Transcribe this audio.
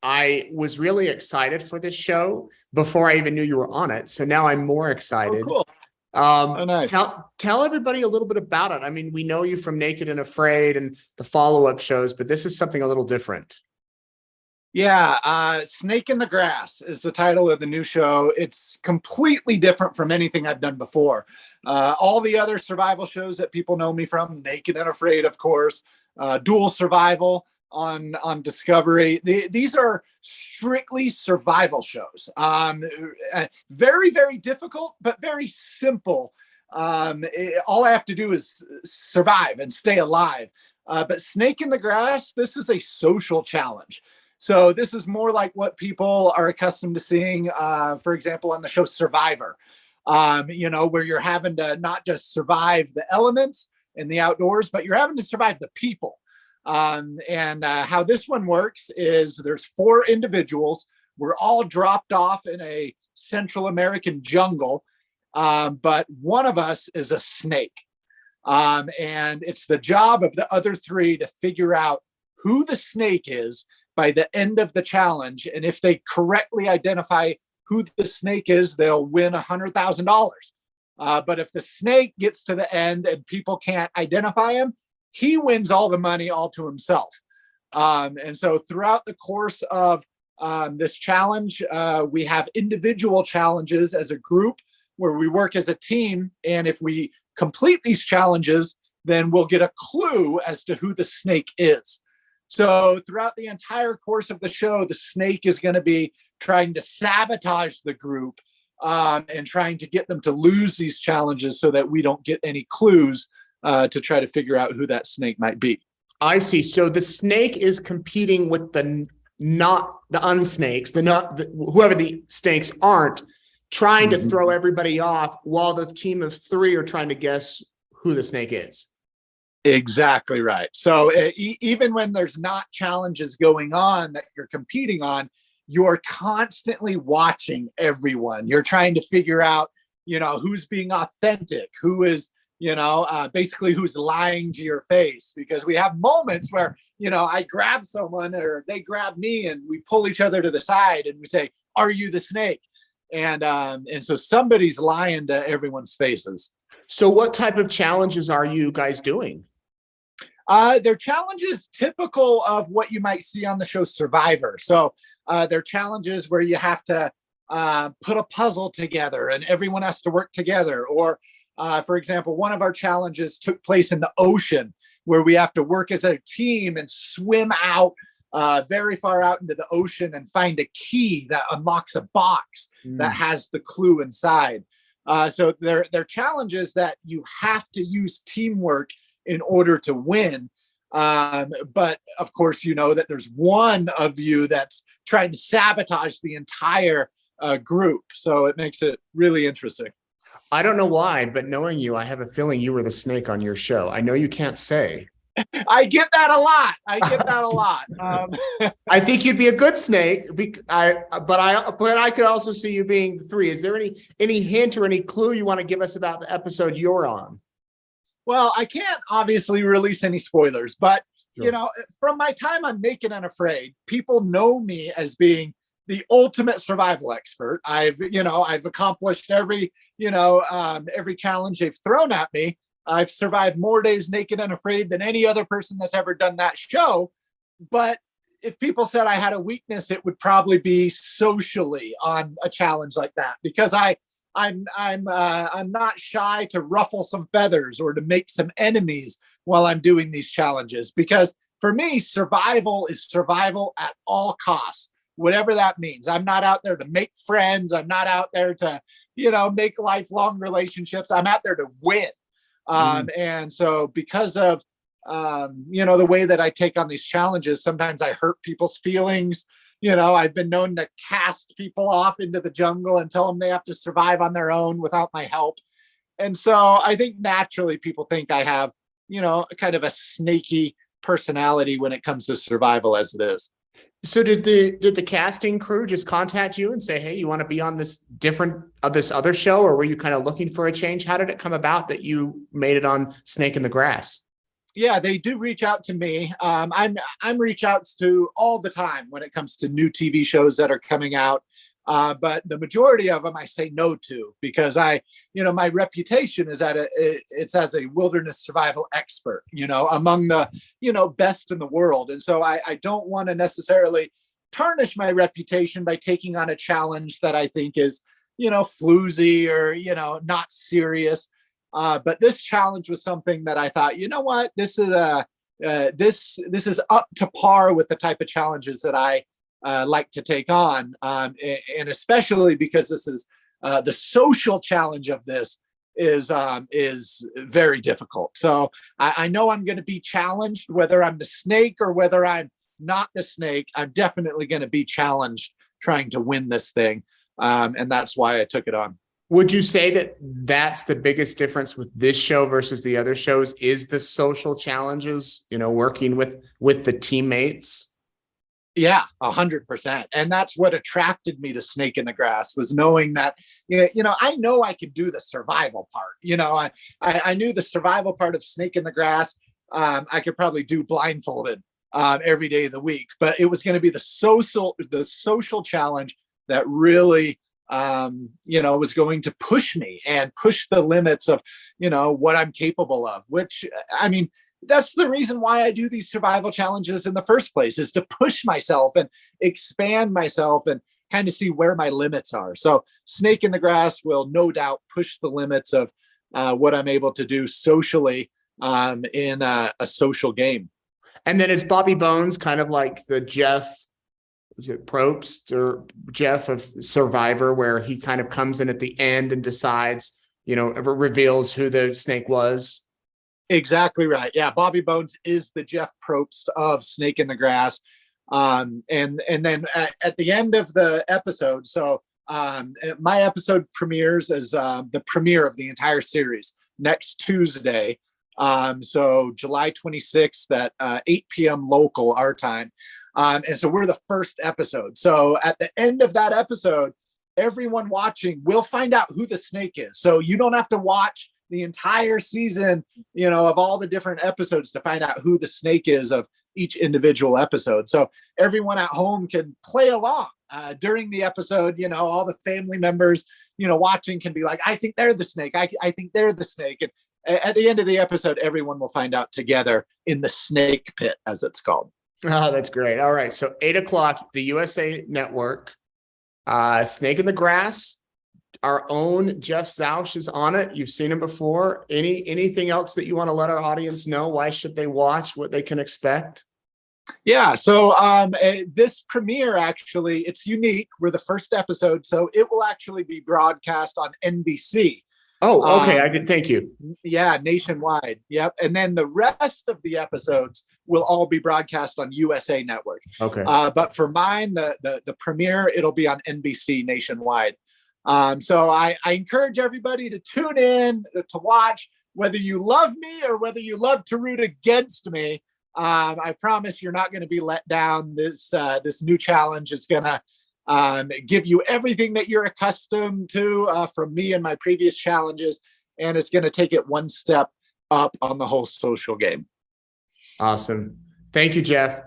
I was really excited for this show before I even knew you were on it. So now I'm more Oh, excited. cool. Oh, nice. Tell everybody a little bit about it. I mean, we know you from Naked and Afraid and the follow-up shows, but this is something a little different. Yeah, Snake in the Grass is the title of the new show. It's completely different from anything I've done before. All the other survival shows that people know me from, Naked and Afraid, of course, Dual Survival on Discovery. These are strictly survival shows. Very, very difficult, but very simple. All I have to do is survive and stay alive. But Snake in the Grass, this is a social challenge. So this is more like what people are accustomed to seeing, for example, on the show Survivor, where you're having to not just survive the elements in the outdoors, but you're having to survive the people. And how this one works is there's 4 individuals. We're all dropped off in a Central American jungle, but one of us is a snake. And it's the job of the other 3 to figure out who the snake is by the end of the challenge. And if they correctly identify who the snake is, they'll win $100,000. But if the snake gets to the end and people can't identify him, he wins all the money all to himself. And so throughout the course of this challenge, we have individual challenges as a group where we work as a team. And if we complete these challenges, then we'll get a clue as to who the snake is. So throughout the entire course of the show, the snake is going to be trying to sabotage the group and trying to get them to lose these challenges so that we don't get any clues to try to figure out who that snake might be. I see. So the snake is competing with the unsnakes, whoever the snakes aren't, trying to throw everybody off while the team of 3 are trying to guess who the snake is. Exactly right. So even when there's not challenges going on that you're competing on, you're constantly watching everyone. You're trying to figure out, who's being authentic, who is, basically who's lying to your face, because we have moments where, I grab someone or they grab me and we pull each other to the side and we say, "Are you the snake?" And so somebody's lying to everyone's faces. So what type of challenges are you guys doing? They're challenges typical of what you might see on the show Survivor. So they're challenges where you have to put a puzzle together and everyone has to work together. Or, for example, one of our challenges took place in the ocean where we have to work as a team and swim out very far out into the ocean and find a key that unlocks a box that has the clue inside. So they're challenges that you have to use teamwork in order to win. But of course, that there's one of you that's trying to sabotage the entire group. So it makes it really interesting. I don't know why, but knowing you, I have a feeling you were the snake on your show. I know you can't say. I get that a lot. I think you'd be a good snake. But I could also see you being 3. Is there any hint or any clue you want to give us about the episode you're on? Well, I can't obviously release any spoilers, but from my time on Naked and Afraid, people know me as being the ultimate survival expert. I've accomplished every challenge they've thrown at me. I've survived more days naked and afraid than any other person that's ever done that show. But if people said I had a weakness, it would probably be socially on a challenge like that, because I'm not shy to ruffle some feathers or to make some enemies while I'm doing these challenges. Because for me, survival is survival at all costs, whatever that means. I'm not out there to make friends. I'm not out there to, make lifelong relationships. I'm out there to win. And so because of, the way that I take on these challenges, sometimes I hurt people's feelings. I've been known to cast people off into the jungle and tell them they have to survive on their own without my help. And so I think naturally people think I have, kind of a snaky personality when it comes to survival as it is. So did the casting crew just contact you and say, "Hey, you want to be on this other show?" Or were you kind of looking for a change? How did it come about that you made it on Snake in the Grass? Yeah, they do reach out to me. I'm reach outs to all the time when it comes to new TV shows that are coming out. But the majority of them I say no to because my reputation is it's as a wilderness survival expert, among the, best in the world. And so I don't want to necessarily tarnish my reputation by taking on a challenge that I think is, floozy or, not serious. But this challenge was something that I thought, you know what, this is this is up to par with the type of challenges that I like to take on, and especially because this is the social challenge of this is very difficult. So I know I'm going to be challenged, whether I'm the snake or whether I'm not the snake. I'm definitely going to be challenged trying to win this thing, and that's why I took it on. Would you say that that's the biggest difference with this show versus the other shows is the social challenges, working with the teammates? Yeah, 100%. And that's what attracted me to Snake in the Grass was knowing that, I know I could do the survival part. I knew the survival part of Snake in the Grass. I could probably do blindfolded every day of the week, but it was going to be the social challenge that really was going to push me and push the limits of, what I'm capable of, which, I mean, that's the reason why I do these survival challenges in the first place, is to push myself and expand myself and kind of see where my limits are. So Snake in the Grass will no doubt push the limits of what I'm able to do socially in a social game. And then is Bobby Bones kind of like the Jeff, is it Probst or Jeff of Survivor, where he kind of comes in at the end and decides, reveals who the snake was? Exactly right. Yeah, Bobby Bones is the Jeff Probst of Snake in the Grass. And then at the end of the episode, so my episode premieres as the premiere of the entire series next Tuesday. So July 26th at 8 p.m. local our time. And so we're the first episode. So at the end of that episode, everyone watching will find out who the snake is. So you don't have to watch the entire season, of all the different episodes to find out who the snake is of each individual episode. So everyone at home can play along during the episode. All the family members, watching can be like, I think they're the snake. I think they're the snake. And at the end of the episode, everyone will find out together in the snake pit, as it's called. Oh, that's great. All right. So 8:00, the USA Network, Snake in the Grass. Our own Jeff Zausch is on it. You've seen him before. Anything else that you want to let our audience know? Why should they watch? What they can expect? Yeah. So this premiere, actually, it's unique. We're the first episode, so it will actually be broadcast on NBC. Oh, okay. I did. Thank you. Yeah, nationwide. Yep. And then the rest of the episodes will all be broadcast on USA Network. Okay. But for mine, the premiere, it'll be on NBC nationwide. So I encourage everybody to tune in to watch, whether you love me or whether you love to root against me. I promise you're not going to be let down. This new challenge is going to give you everything that you're accustomed to from me and my previous challenges, and it's going to take it one step up on the whole social game. Awesome. Thank you, Jeff.